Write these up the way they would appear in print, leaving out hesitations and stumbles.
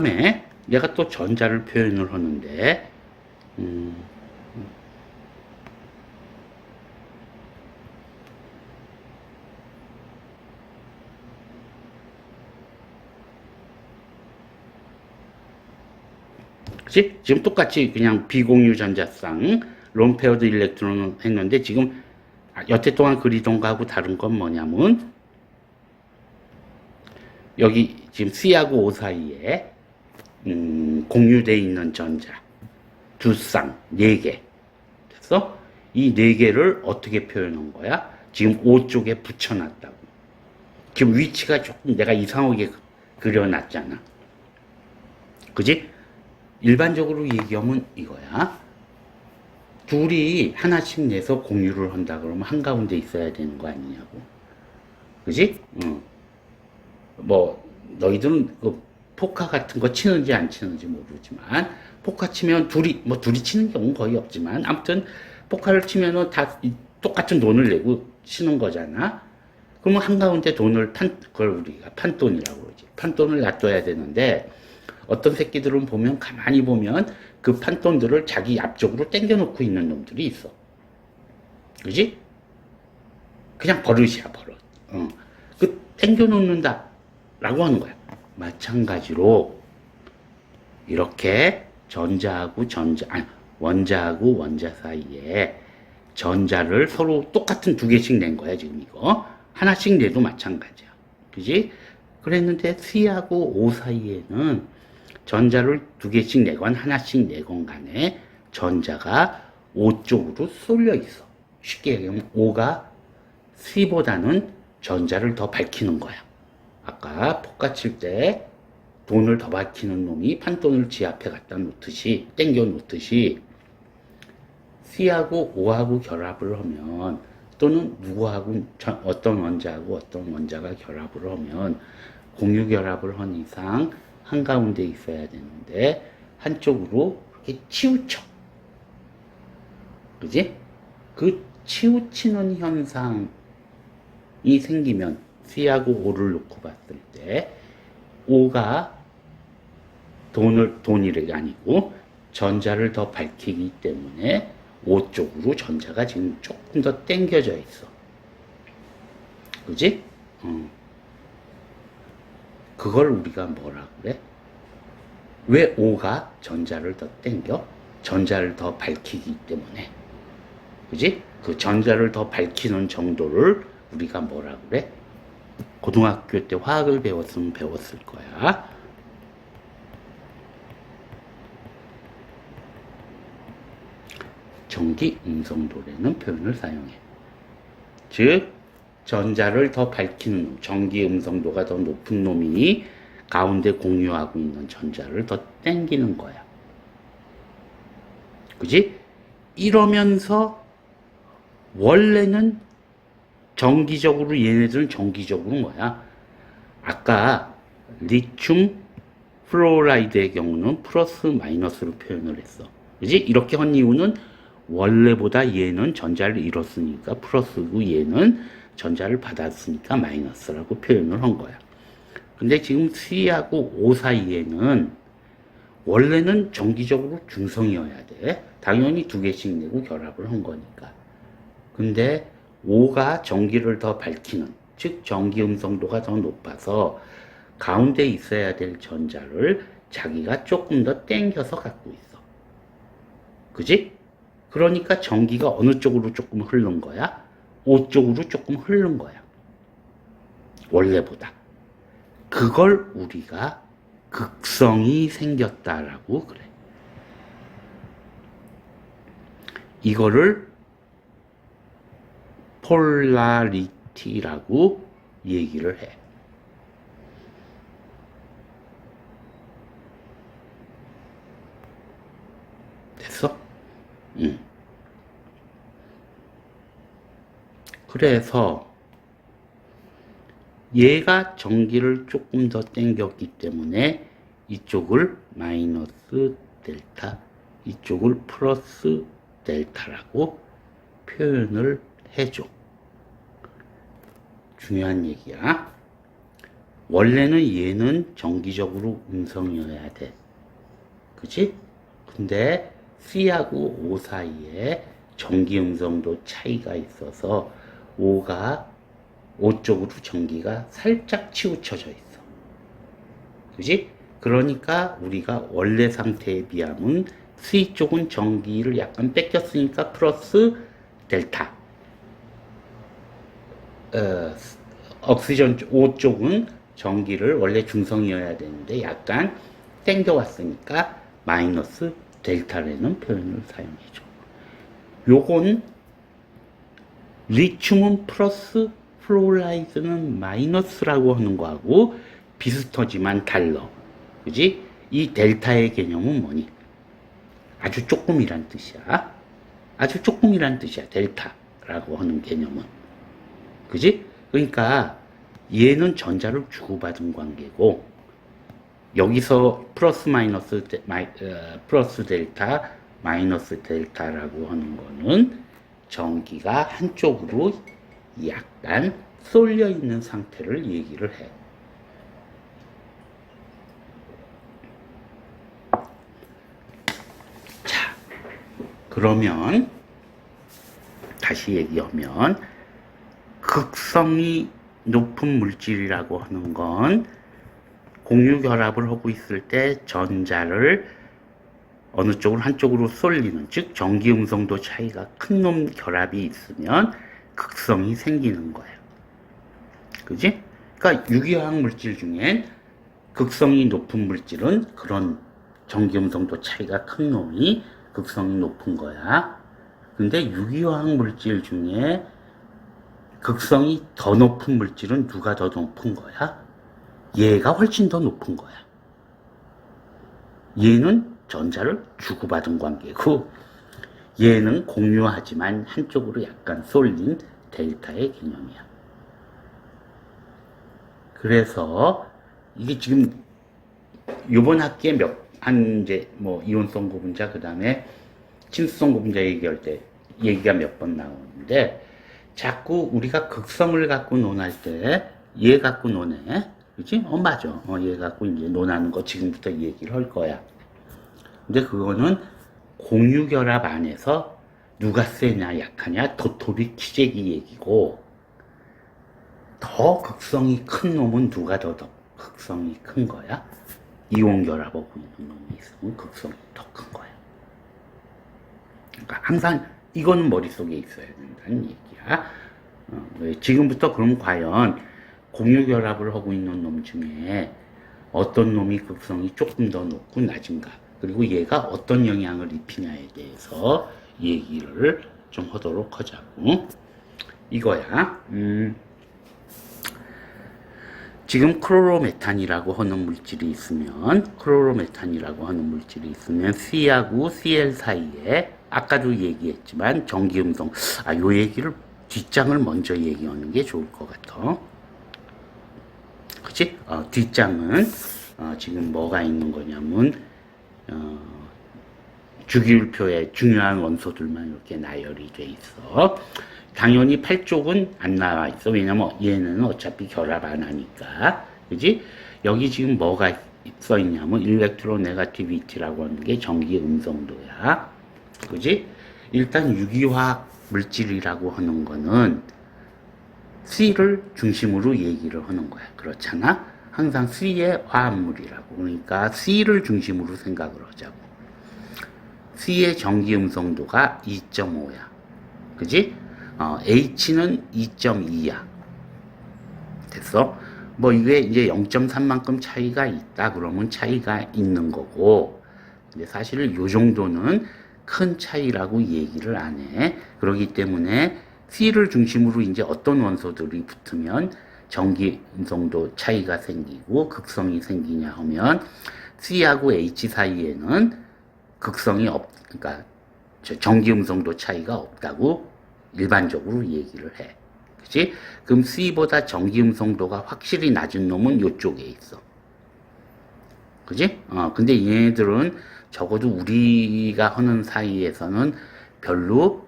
다음에 내가 또 전자를 표현을 하는데, 그치? 지금 똑같이 그냥 비공유 전자쌍, 론페어드 일렉트론을 했는데, 지금 여태 동안 그리던 거하고 다른 건 뭐냐면, 여기 지금 C하고 O 사이에, 공유되어 있는 전자, 두 쌍, 네 개. 됐어? 이 네 개를 어떻게 표현한 거야? 지금 O 쪽에 붙여놨다고. 지금 위치가 조금 내가 이상하게 그려놨잖아. 그지? 일반적으로 얘기하면 이거야. 둘이 하나씩 내서 공유를 한다 그러면 한가운데 있어야 되는 거 아니냐고. 그지? 뭐, 너희들은 그 포카 같은 거 치는지 안 치는지 모르지만, 포카 치면 둘이 치는 경우는 거의 없지만, 아무튼, 포카를 치면은 다 똑같은 돈을 내고 치는 거잖아. 그러면 한가운데 그걸 우리가 판돈이라고 그러지. 판돈을 놔둬야 되는데, 어떤 새끼들은 보면, 가만히 보면, 그 판돈들을 자기 앞쪽으로 당겨놓고 있는 놈들이 있어. 그지? 그냥 버릇이야, 버릇. 그, 당겨놓는다. 라고 하는 거야. 마찬가지로, 이렇게 원자하고 원자 사이에 전자를 서로 똑같은 두 개씩 낸 거야, 지금 이거. 하나씩 내도 마찬가지야. 그지? 그랬는데 C하고 O 사이에는 전자를 두 개씩 내건 하나씩 내건 간에 전자가 O 쪽으로 쏠려 있어. 쉽게 얘기하면 O가 C보다는 전자를 더 밝히는 거야. 아까 포카 칠 때 돈을 더 밝히는 놈이 판돈을 지 앞에 갖다 놓듯이, 땡겨 놓듯이, C하고 O하고 결합을 하면, 또는 어떤 원자하고 어떤 원자가 결합을 하면, 공유 결합을 한 이상 한가운데 있어야 되는데, 한쪽으로 이렇게 치우쳐. 그지? 그 치우치는 현상이 생기면, C하고 O를 놓고 봤을 때, O가 돈이 아니고, 전자를 더 밝히기 때문에, O 쪽으로 전자가 지금 조금 더 당겨져 있어. 그지? 그걸 우리가 뭐라 그래? 왜 O가 전자를 더 당겨? 전자를 더 밝히기 때문에. 그지? 그 전자를 더 밝히는 정도를 우리가 뭐라 그래? 고등학교 때 화학을 배웠으면 배웠을 거야. 전기 음성도라는 표현을 사용해. 즉, 전자를 더 밝히는 놈, 전기 음성도가 더 높은 놈이 가운데 공유하고 있는 전자를 더 땡기는 거야. 그지? 이러면서 원래는 얘네들은 정기적으로 뭐야? 아까 리튬 플로라이드의 경우는 플러스 마이너스로 표현을 했어. 그지? 이렇게 한 이유는 원래보다 얘는 전자를 잃었으니까 플러스고 얘는 전자를 받았으니까 마이너스라고 표현을 한 거야. 근데 지금 C하고 O 사이에는 원래는 정기적으로 중성이어야 돼. 당연히 두 개씩 내고 결합을 한 거니까. 근데 O가 전기를 더 밝히는, 즉 전기 음성도가 더 높아서 가운데 있어야 될 전자를 자기가 조금 더 땡겨서 갖고 있어. 그지? 그러니까 전기가 어느 쪽으로 조금 흐른 거야? O 쪽으로 조금 흐른 거야. 원래보다. 그걸 우리가 극성이 생겼다라고 그래. 이거를 폴라리티라고 얘기를 해. 됐어? 그래서 얘가 전기를 조금 더 당겼기 때문에 이쪽을 마이너스 델타, 이쪽을 플러스 델타라고 표현을 해줘. 중요한 얘기야. 원래는 얘는 정기적으로 음성이어야 돼. 그치? 근데 C하고 O 사이에 전기 음성도 차이가 있어서 O 쪽으로 전기가 살짝 치우쳐져 있어. 그지? 그러니까 우리가 원래 상태에 비하면 C 쪽은 전기를 약간 뺏겼으니까 플러스 델타. 억시전 O 쪽은 전기를 원래 중성이어야 되는데 약간 땡겨왔으니까 마이너스 델타라는 표현을 사용해줘. 요건 리튬은 플러스 플로라이드는 마이너스라고 하는 거하고 비슷하지만 달라. 그지? 이 델타의 개념은 뭐니? 아주 조금이란 뜻이야. 아주 조금이란 뜻이야. 델타라고 하는 개념은. 그지? 그러니까 얘는 전자를 주고받은 관계고 여기서 플러스 마이너스 플러스 델타 마이너스 델타라고 하는 거는 전기가 한쪽으로 약간 쏠려 있는 상태를 얘기를 해. 자, 그러면 다시 얘기하면 극성이 높은 물질이라고 하는 건 공유 결합을 하고 있을 때 전자를 어느 쪽으로 한쪽으로 쏠리는, 즉 전기 음성도 차이가 큰 놈 결합이 있으면 극성이 생기는 거예요. 그지? 그러니까 유기화학 물질 중엔 극성이 높은 물질은 그런 전기 음성도 차이가 큰 놈이 극성이 높은 거야. 근데 유기화학 물질 중에 극성이 더 높은 물질은 누가 더 높은 거야? 얘가 훨씬 더 높은 거야. 얘는 전자를 주고받은 관계고 얘는 공유하지만 한쪽으로 약간 쏠린 델타의 개념이야. 그래서 이게 지금 요번 학기에 이제 이온성 고분자 그 다음에 친수성 고분자 얘기할 때 얘기가 몇 번 나오는데 자꾸 우리가 극성을 갖고 논할 때 얘 갖고 논해. 그치? 맞아. 얘 갖고 이제 논하는 거 지금부터 얘기를 할 거야. 근데 그거는 공유결합 안에서 누가 세냐 약하냐 도토리 키재기 얘기고 더 극성이 큰 놈은 누가 더 극성이 큰 거야? 이온결합하고 있는 놈이 있으면 극성이 더 큰 거야. 그러니까 항상 이거는 머릿속에 있어야 된다는 얘기야. 지금부터 그럼 과연 공유결합을 하고 있는 놈 중에 어떤 놈이 극성이 조금 더 높고 낮은가, 그리고 얘가 어떤 영향을 입히냐에 대해서 얘기를 좀 하도록 하자고. 이거야. 지금 클로로메탄이라고 하는 물질이 있으면 C하고 Cl 사이에 아까도 얘기했지만 전기음성, 요 얘기를 뒷장을 먼저 얘기하는 게 좋을 것 같아. 그치? 뒷장은 지금 뭐가 있는 거냐면 주기율표에 중요한 원소들만 이렇게 나열이 돼 있어. 당연히 8쪽은 안 나와 있어. 왜냐면 얘는 어차피 결합 안 하니까. 그지? 여기 지금 뭐가 써 있냐면 일렉트로네가티비티라고 하는 게 전기 음성도야. 그지? 일단 유기화학 물질이라고 하는 거는 C를 중심으로 얘기를 하는 거야. 그렇잖아? 항상 C의 화합물이라고. 그러니까 C를 중심으로 생각을 하자고. C의 전기 음성도가 2.5야. 그지? H는 2.2야. 됐어? 이게 이제 0.3만큼 차이가 있다 그러면 차이가 있는 거고, 근데 사실 요 정도는 큰 차이라고 얘기를 안 해. 그렇기 때문에 C를 중심으로 이제 어떤 원소들이 붙으면 전기 음성도 차이가 생기고 극성이 생기냐 하면 C하고 H 사이에는 극성이 그러니까 전기 음성도 차이가 없다고 일반적으로 얘기를 해. 그치? 그럼 C보다 전기 음성도가 확실히 낮은 놈은 이쪽에 있어. 그치? 근데 얘네들은 적어도 우리가 하는 사이에서는 별로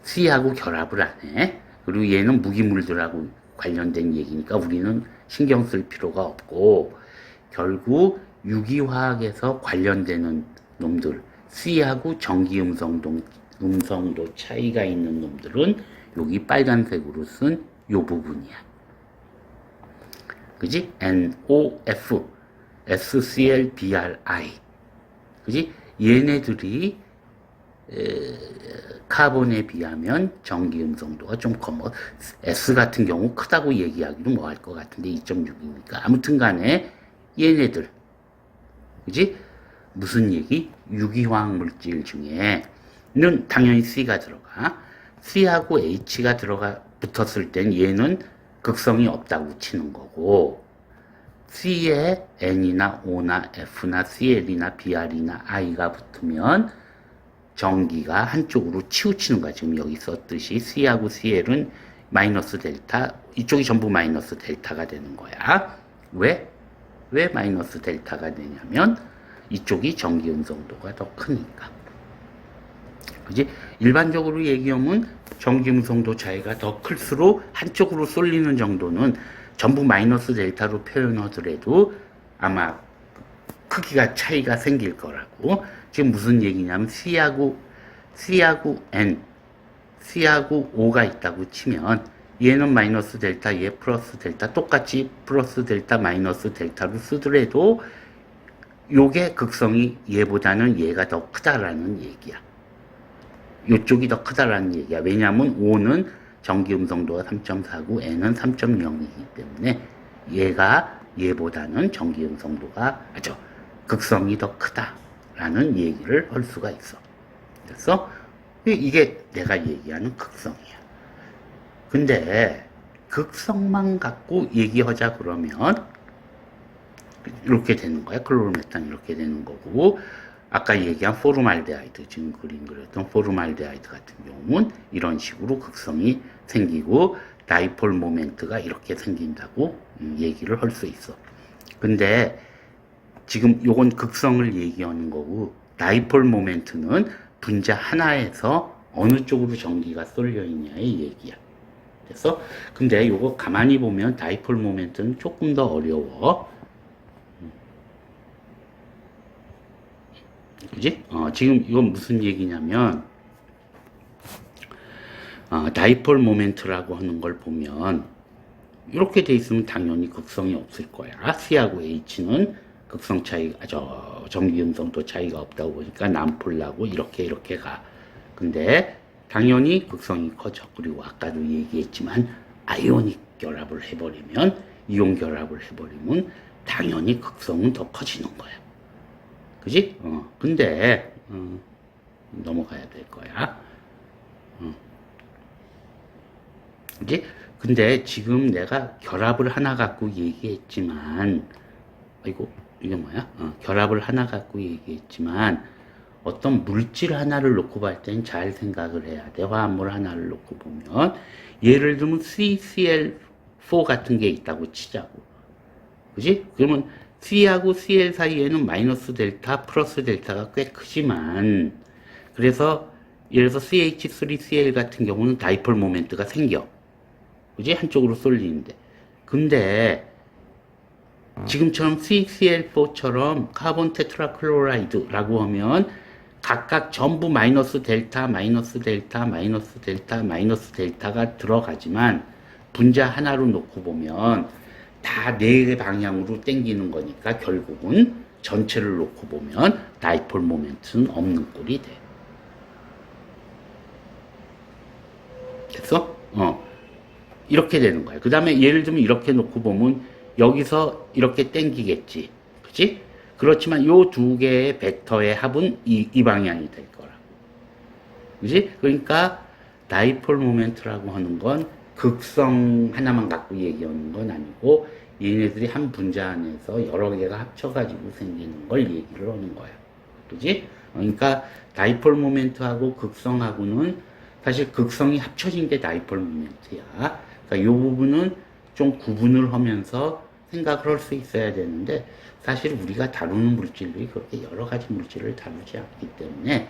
C하고 결합을 안 해. 그리고 얘는 무기물들하고 관련된 얘기니까 우리는 신경 쓸 필요가 없고, 결국 유기화학에서 관련되는 놈들, C하고 전기 음성도 차이가 있는 놈들은 여기 빨간색으로 쓴 요 부분이야. 그지? NOF, SCl-BrI. 그지? 얘네들이 카본에 비하면 전기 음성도가 좀 커. 뭐 S 같은 경우 크다고 얘기하기도 뭐 할 것 같은데 2.6이니까. 아무튼 간에 얘네들. 그지? 무슨 얘기? 유기화학 물질 중에는 당연히 C가 들어가. C하고 H가 붙었을 땐 얘는 극성이 없다고 치는 거고, C에 N이나 O나 F나 Cl이나 Br이나 I가 붙으면 전기가 한쪽으로 치우치는 거야. 지금 여기 썼듯이 C하고 Cl은 마이너스 델타, 이쪽이 전부 마이너스 델타가 되는 거야. 왜 마이너스 델타가 되냐면 이쪽이 전기 음성도가 더 크니까. 그지? 일반적으로 얘기하면 전기 음성도 차이가 더 클수록 한쪽으로 쏠리는 정도는 전부 마이너스 델타로 표현하더라도 아마 크기가 차이가 생길 거라고. 지금 무슨 얘기냐면 C하고 N, C하고 O가 있다고 치면 얘는 마이너스 델타, 얘 플러스 델타, 똑같이 플러스 델타, 마이너스 델타로 쓰더라도 요게 극성이 얘보다는 얘가 더 크다라는 얘기야. 요쪽이 더 크다라는 얘기야. 왜냐하면 O는 전기 음성도가 3.4고 N은 3.0이기 때문에 얘가 얘보다는 전기 음성도가 극성이 더 크다라는 얘기를 할 수가 있어. 그래서 이게 내가 얘기하는 극성이야. 근데 극성만 갖고 얘기하자 그러면 이렇게 되는 거야. 클로로메탄 이렇게 되는 거고, 아까 얘기한 포르말데하이드, 지금 그렸던 포르말데하이드 같은 경우는 이런 식으로 극성이 생기고 다이폴 모멘트가 이렇게 생긴다고 얘기를 할 수 있어. 근데 지금 요건 극성을 얘기하는 거고, 다이폴 모멘트는 분자 하나에서 어느 쪽으로 전기가 쏠려 있냐의 얘기야. 그래서 근데 요거 가만히 보면 다이폴 모멘트는 조금 더 어려워. 그지? 지금 이건 무슨 얘기냐면, 다이폴 모멘트라고 하는 걸 보면, 이렇게 돼 있으면 당연히 극성이 없을 거야. C하고 H는 극성 차이가, 전기 음성도 차이가 없다고 보니까 남폴라고 이렇게 가. 근데, 당연히 극성이 커져. 그리고 아까도 얘기했지만, 아이오닉 결합을 해버리면, 이온 결합을 해버리면, 당연히 극성은 더 커지는 거야. 그지? 근데, 넘어가야 될 거야. 그지? 근데 지금 내가 결합을 하나 갖고 얘기했지만, 이게 뭐야? 결합을 하나 갖고 얘기했지만, 어떤 물질 하나를 놓고 볼 땐 잘 생각을 해야 돼. 화합물 하나를 놓고 보면. 예를 들면 CCl4 같은 게 있다고 치자고. 그지? 그러면 C하고 Cl 사이에는 마이너스 델타, 플러스 델타가 꽤 크지만, 그래서 예를 들어서 CH3Cl 같은 경우는 다이폴 모멘트가 생겨. 그지? 한쪽으로 쏠리는데. 근데 지금처럼 CCl4처럼 카본 테트라클로라이드라고 하면 각각 전부 마이너스 델타, 마이너스 델타, 마이너스 델타, 마이너스 델타가 들어가지만 분자 하나로 놓고 보면 다 네 방향으로 당기는 거니까 결국은 전체를 놓고 보면 다이폴 모멘트는 없는 꼴이 돼. 됐어? 이렇게 되는 거야. 그 다음에 예를 들면 이렇게 놓고 보면 여기서 이렇게 당기겠지. 그치? 그렇지만 요 두 개의 벡터의 합은 이 방향이 될 거라고. 그치? 그러니까 다이폴 모멘트라고 하는 건 극성 하나만 갖고 얘기하는 건 아니고 얘네들이 한 분자 안에서 여러 개가 합쳐가지고 생기는 걸 얘기를 하는 거야. 그지? 그러니까 다이폴 모멘트하고 극성하고는 사실 극성이 합쳐진 게 다이폴 모멘트야. 그러니까 이 부분은 좀 구분을 하면서 생각을 할 수 있어야 되는데 사실 우리가 다루는 물질들이 그렇게 여러 가지 물질을 다루지 않기 때문에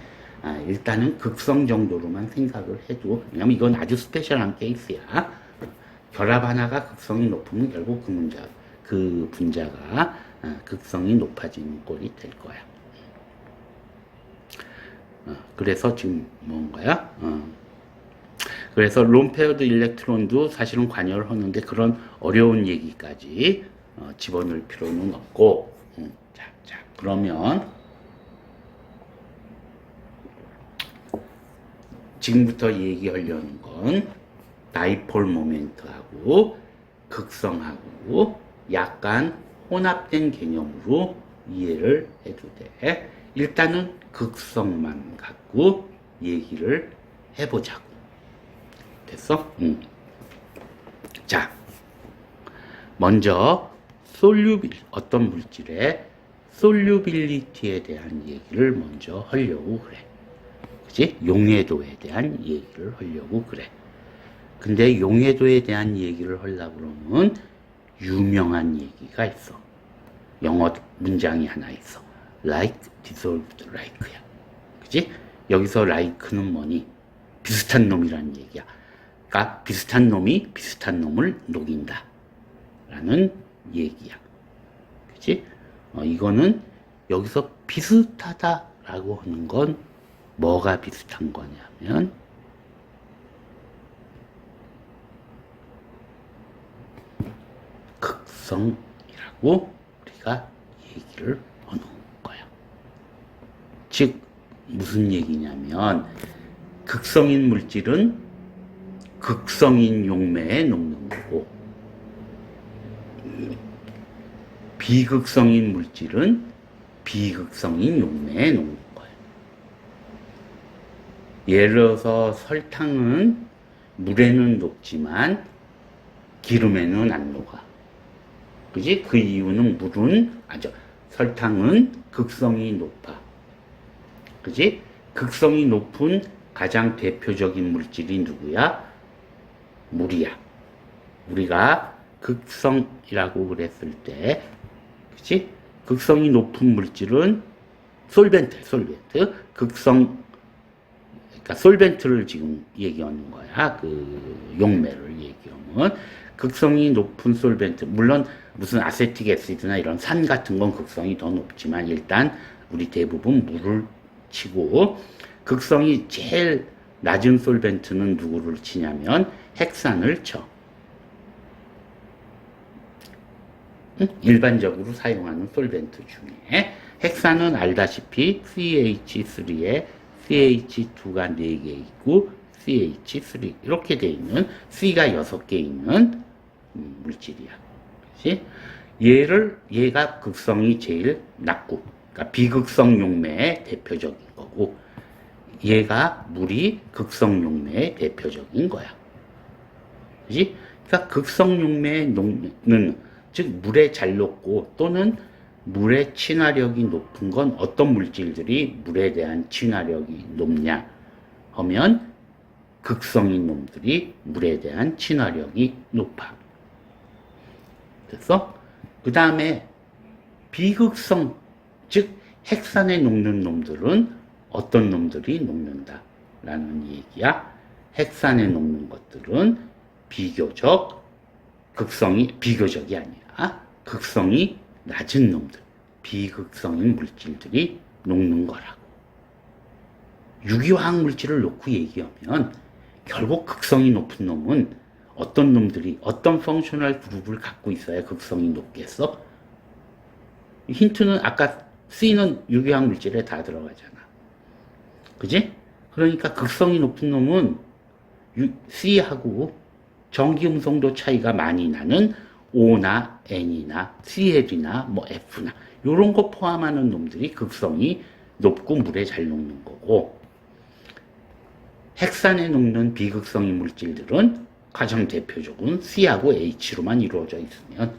일단은 극성 정도로만 생각을 해도, 왜냐면 이건 아주 스페셜한 케이스야. 결합 하나가 극성이 높으면 결국 그 분자가 극성이 높아지는 꼴이 될 거야. 그래서 지금 뭔가야? 그래서 론페어드 일렉트론도 사실은 관여를 하는데 그런 어려운 얘기까지 집어넣을 필요는 없고, 자, 그러면 지금부터 얘기하려는 건 다이폴 모멘트하고 극성하고 약간 혼합된 개념으로 이해를 해도 돼. 일단은 극성만 갖고 얘기를 해보자고. 됐어? 자, 먼저 어떤 물질의 솔유빌리티에 대한 얘기를 먼저 하려고 그래. 그치? 용해도에 대한 얘기를 하려고 그래. 근데 용해도에 대한 얘기를 하려고 그러면 유명한 얘기가 있어. 영어 문장이 하나 있어. like dissolved like야. 그치? 여기서 like는 뭐니? 비슷한 놈이라는 얘기야. 그러니까 비슷한 놈이 비슷한 놈을 녹인다 라는 얘기야. 그치? 이거는 여기서 비슷하다 라고 하는 건 뭐가 비슷한 거냐면 극성이라고 우리가 얘기를 하는 거야. 즉 무슨 얘기냐면 극성인 물질은 극성인 용매에 녹는 거고 비극성인 물질은 비극성인 용매에 녹는 거야. 예를 들어서 설탕은 물에는 녹지만 기름에는 안 녹아. 그지? 그 이유는 설탕은 극성이 높아. 그지? 극성이 높은 가장 대표적인 물질이 누구야? 물이야. 우리가 극성이라고 그랬을 때, 그치? 극성이 높은 물질은 솔벤트. 그러니까 솔벤트를 지금 얘기하는 거야. 그 용매를 얘기하면. 극성이 높은 솔벤트. 물론 무슨 아세틱 애시드나 이런 산 같은 건 극성이 더 높지만 일단 우리 대부분 물을 치고 극성이 제일 낮은 솔벤트는 누구를 치냐면 핵산을 쳐. 일반적으로 사용하는 솔벤트 중에 핵산은 알다시피 CH3에 CH2가 4개 있고 CH3 이렇게 돼 있는 C가 6개 있는 물질이야. 그치? 얘가 극성이 제일 낮고 그러니까 비극성 용매의 대표적인 거고 얘가 물이 극성 용매의 대표적인 거야. 그치? 그러니까 극성 용매의 녹는 즉 물에 잘 녹고 또는 물의 친화력이 높은 건 어떤 물질들이 물에 대한 친화력이 높냐 하면 극성인 놈들이 물에 대한 친화력이 높아. 됐어? 그 다음에 비극성 즉 핵산에 녹는 놈들은 어떤 놈들이 녹는다 라는 얘기야. 핵산에 녹는 것들은 비교적이 아니라 극성이 낮은 놈들, 비극성인 물질들이 녹는 거라고. 유기화학 물질을 놓고 얘기하면 결국 극성이 높은 놈은 어떤 놈들이 어떤 펑셔널 그룹을 갖고 있어야 극성이 높겠어? 힌트는 아까 C는 유기화학 물질에 다 들어가잖아. 그지? 그러니까 극성이 높은 놈은 C하고 전기음성도 차이가 많이 나는 O나 N이나 CL이나 뭐 F나 요런 거 포함하는 놈들이 극성이 높고 물에 잘 녹는 거고 핵산에 녹는 비극성인 물질들은 가장 대표적인 C하고 H로만 이루어져 있으면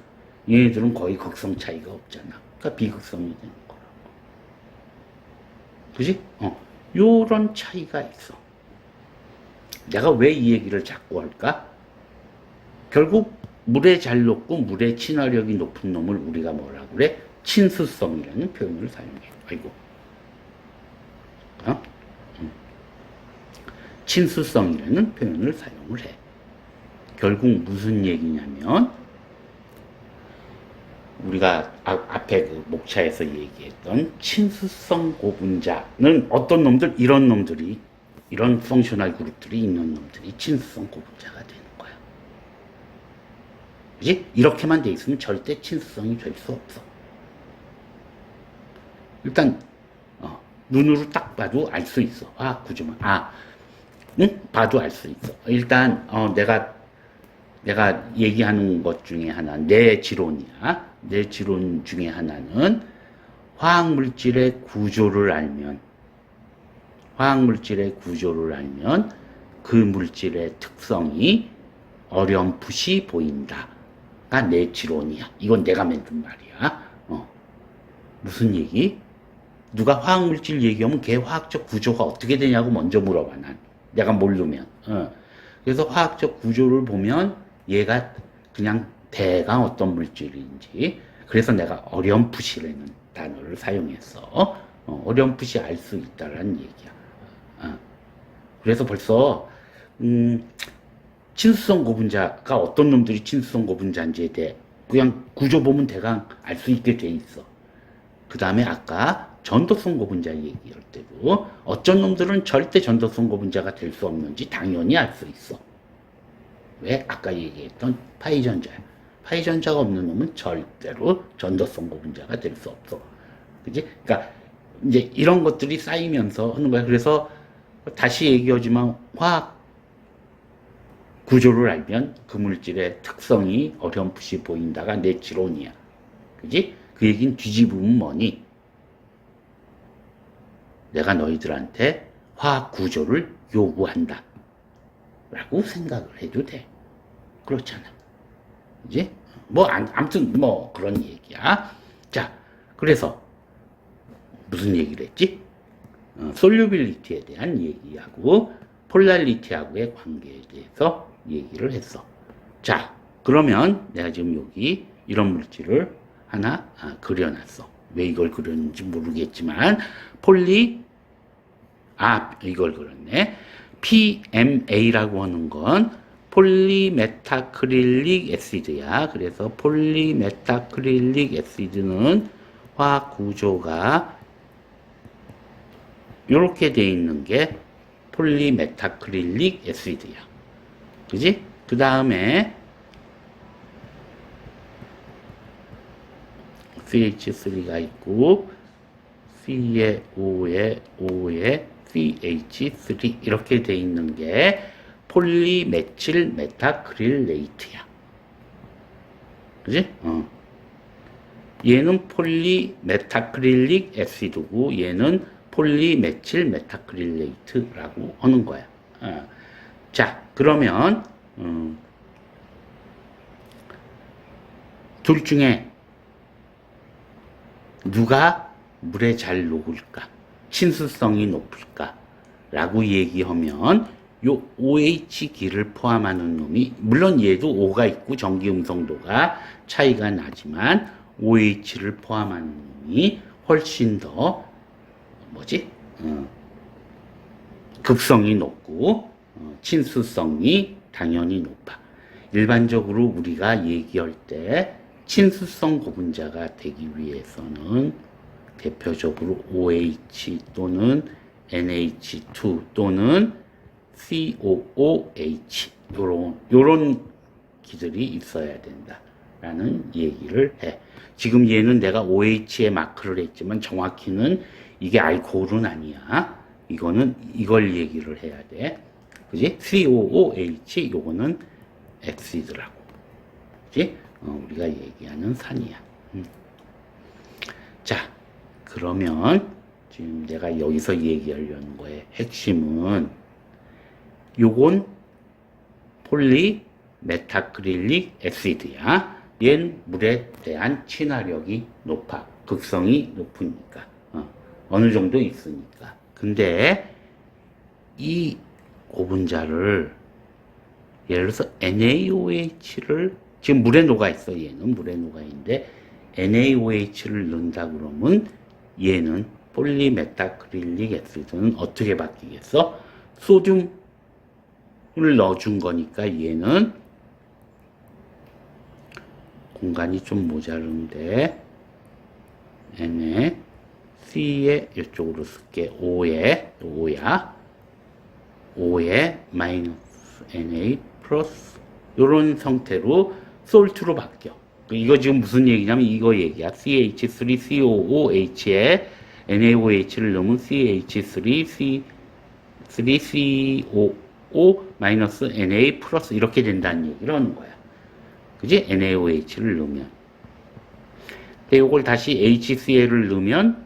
얘네들은 거의 극성 차이가 없잖아. 그러니까 비극성이 되는 거라고. 그지? 요런 차이가 있어. 내가 왜 이 얘기를 자꾸 할까? 결국 물에 잘 녹고 물의 친화력이 높은 놈을 우리가 뭐라 그래? 친수성이라는 표현을 사용해. 아이고. 친수성이라는 표현을 사용을 해. 결국 무슨 얘기냐면 우리가 앞에 그 목차에서 얘기했던 친수성 고분자는 어떤 놈들, 이런 놈들이, 이런 펑셔널 그룹들이 있는 놈들이 친수성 고분자가 되는 거야. 그지? 이렇게만 돼 있으면 절대 친수성이 될 수 없어. 일단 눈으로 딱 봐도 알 수 있어. 구조만. 응? 봐도 알 수 있어. 일단 내가 얘기하는 것 중에 하나, 내 지론이야. 내 지론 중에 하나는 화학물질의 구조를 알면 그 물질의 특성이 어렴풋이 보인다가 내 지론이야. 이건 내가 만든 말이야. 무슨 얘기? 누가 화학물질 얘기하면 걔 화학적 구조가 어떻게 되냐고 먼저 물어봐, 난. 내가 모르면. 그래서 화학적 구조를 보면 얘가 그냥 대가 어떤 물질인지, 그래서 내가 어렴풋이라는 단어를 사용했어. 어렴풋이 알 수 있다라는 얘기야. 그래서 벌써 친수성 고분자가 어떤 놈들이 친수성 고분자인지에 대해 그냥 구조 보면 대강 알 수 있게 돼 있어. 그 다음에 아까 전도성 고분자 얘기할 때도 어쩐 놈들은 절대 전도성 고분자가 될 수 없는지 당연히 알 수 있어. 왜? 아까 얘기했던 파이전자야. 파이전자가 없는 놈은 절대로 전도성 고분자가 될 수 없어. 그지? 그러니까 이제 이런 것들이 쌓이면서 하는 거야. 그래서 다시 얘기하지만 화학 구조를 알면 그 물질의 특성이 어렴풋이 보인다가 내 지론이야. 그지? 그 얘기는 뒤집으면 뭐니? 내가 너희들한테 화학 구조를 요구한다 라고 생각을 해도 돼. 그렇잖아. 이제 아무튼 그런 얘기야. 자, 그래서 무슨 얘기를 했지? 솔루빌리티에 대한 얘기하고 폴라리티하고의 관계에 대해서 얘기를 했어. 자, 그러면 내가 지금 여기 이런 물질을 하나 그려놨어. 왜 이걸 그렸는지 모르겠지만 이걸 그렸네. PMA라고 하는 건 폴리메타크릴릭 애시드야. 그래서 폴리메타크릴릭 애시드는 화학 구조가 이렇게 돼 있는 게 폴리메타크릴릭 애시드야. 그지? 그 다음에 CH3가 있고 C에 O에 CH3 이렇게 돼 있는 게 폴리메칠 메타크릴레이트야. 그지? 얘는 폴리메타크릴릭 애시드고 얘는 폴리메칠 메타크릴레이트라고 하는 거야. 자, 그러면 둘 중에 누가 물에 잘 녹을까? 친수성이 높을까? 라고 얘기하면 요 OH기를 포함하는 놈이, 물론 얘도 O가 있고 전기 음성도가 차이가 나지만 OH를 포함하는 놈이 훨씬 더 극성이 높고 친수성이 당연히 높아. 일반적으로 우리가 얘기할 때 친수성 고분자가 되기 위해서는 대표적으로 OH 또는 NH2 또는 COOH 요런 기들이 있어야 된다라는 얘기를 해. 지금 얘는 내가 OH에 마크를 했지만 정확히는 이게 알코올은 아니야. 이걸 얘기를 해야 돼. 그지? COOH 요거는 엑시드라고. 그지? 우리가 얘기하는 산이야. 자, 그러면 지금 내가 여기서 얘기하려는 거의 핵심은 요건 폴리메타크릴릭 애시드야. 얘는 물에 대한 친화력이 높아. 극성이 높으니까. 어느 정도 있으니까. 근데 이 고분자를 예를 들어서 NaOH를 지금 물에 녹아 있어. 얘는 물에 녹아 있는데 NaOH를 넣는다 그러면 얘는 폴리메타크릴릭 애시드는 어떻게 바뀌겠어? 소듐을 넣어준 거니까 얘는 공간이 좀 모자른데 N에 C에 이쪽으로 쓸게. 5에 마이너스 Na 플러스 요런 형태로 솔트로 바뀌어. 이거 지금 무슨 얘기냐면 이거 얘기야. CH3COOH에 NaOH를 넣으면 CH3CO 마이너스 Na 플러스 이렇게 된다는 얘기를 하는 거야. 그지? NaOH를 넣으면. 근데 요걸 다시 HCl을 넣으면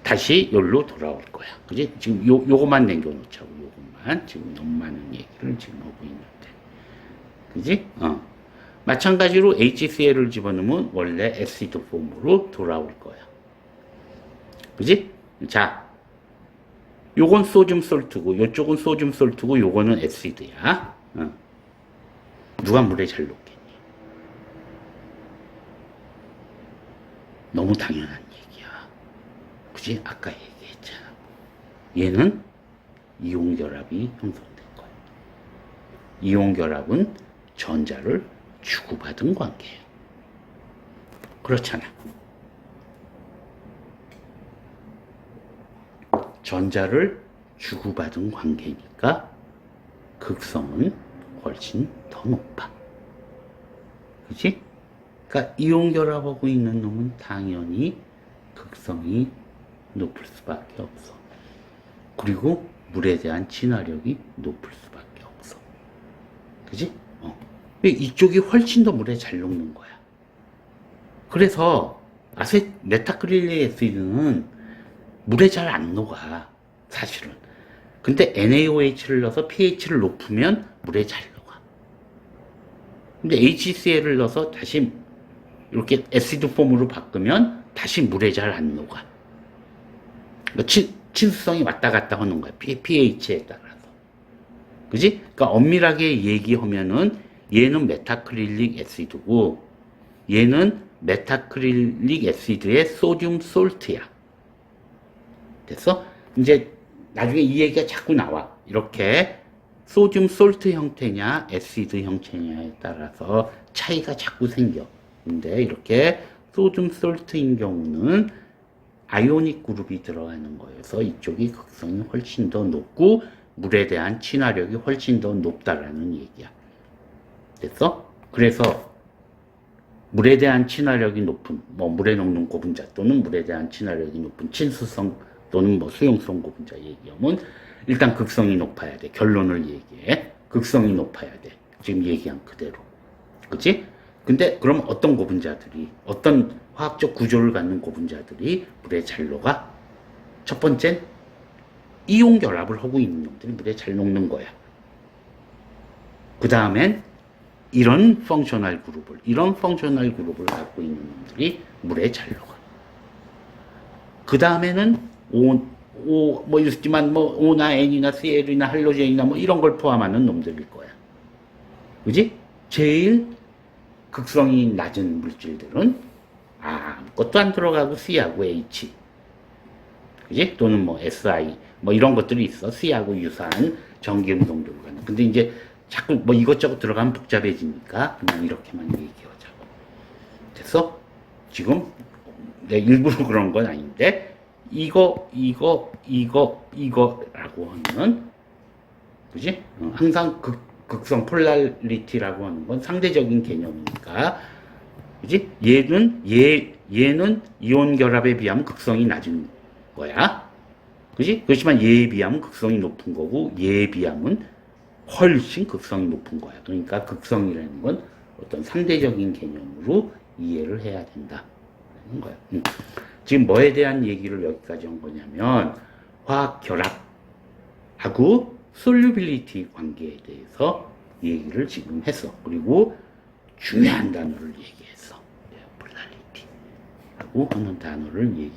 다시 여기로 돌아올 거야. 그지? 지금 요거만 남겨놓자고, 요것만. 지금 너무 많은 얘기를 지금 하고 있는데. 그지? 마찬가지로 HCl을 집어넣으면 원래 애시드 폼으로 돌아올 거야. 그지? 자, 요건 소듐 솔트고, 요쪽은 소듐 솔트고, 요거는 애시드야. 누가 물에 잘 녹겠니? 너무 당연한 얘기야. 그지? 아까 얘기했잖아. 얘는 이온결합이 형성된 거야. 이온결합은 전자를 주고받은 관계예요. 그렇잖아. 전자를 주고받은 관계니까 극성은 훨씬 더 높아. 그치? 그러니까 이온결합하고 있는 놈은 당연히 극성이 높을 수밖에 없어. 그리고 물에 대한 친화력이 높을 수밖에 없어. 그치? 이쪽이 훨씬 더 물에 잘 녹는 거야. 그래서 메타크릴릭 애시드는 물에 잘 안 녹아, 사실은. 근데 NaOH를 넣어서 pH를 높으면 물에 잘 녹아. 근데 HCl을 넣어서 다시 이렇게 애시드 폼으로 바꾸면 다시 물에 잘 안 녹아. 그러니까 친수성이 왔다 갔다 하는 거야, pH에 따라서. 그지? 그러니까 엄밀하게 얘기하면은 얘는 메타크릴릭 애시드고 얘는 메타크릴릭 애시드의 소듐 솔트야. 됐어? 이제 나중에 이 얘기가 자꾸 나와. 이렇게 소듐 솔트 형태냐 애시드 형태냐에 따라서 차이가 자꾸 생겨. 근데 이렇게 소듐 솔트인 경우는 아이오닉 그룹이 들어가는 거여서 이쪽이 극성이 훨씬 더 높고 물에 대한 친화력이 훨씬 더 높다라는 얘기야. 됐어? 그래서 물에 대한 친화력이 높은, 물에 녹는 고분자 또는 물에 대한 친화력이 높은 친수성 또는 수용성 고분자 얘기하면 일단 극성이 높아야 돼. 결론을 얘기해. 극성이 높아야 돼. 지금 얘기한 그대로. 그치? 근데 그럼 어떤 고분자들이, 어떤 화학적 구조를 갖는 고분자들이 물에 잘 녹아? 첫 번째는 이온 결합을 하고 있는 놈들이 물에 잘 녹는 거야. 그 다음엔 이런 펑셔널 그룹을 갖고 있는 놈들이 물에 잘 녹아. 그 다음에는 있지만 O나 N이나 Cl이나 할로젠이나 이런 걸 포함하는 놈들일 거야. 그지? 제일 극성이 낮은 물질들은 아무것도 안 들어가고 C하고 H. 그지? 또는 SI. 이런 것들이 있어. C하고 유사한 전기 운동도를 갖는. 근데 이제 자꾸 이것저것 들어가면 복잡해지니까 그냥 이렇게만 얘기하자고. 됐어? 지금 내 일부러 그런 건 아닌데 이거라고 하면 그지? 항상 극성 폴라리티라고 하는 건 상대적인 개념이니까 그지? 얘는 이온 결합에 비하면 극성이 낮은 거야. 그지? 그렇지만 얘에 비하면 극성이 높은 거고 얘에 비하면 훨씬 극성이 높은 거야. 그러니까 극성이라는 건 어떤 상대적인 개념으로 이해를 해야 된다는 거야. 지금 뭐에 대한 얘기를 여기까지 한 거냐면 화학 결합하고 솔루빌리티 관계에 대해서 얘기를 지금 했어. 그리고 중요한 단어를 얘기했어. 폴라리티라고 하는 단어를 얘기.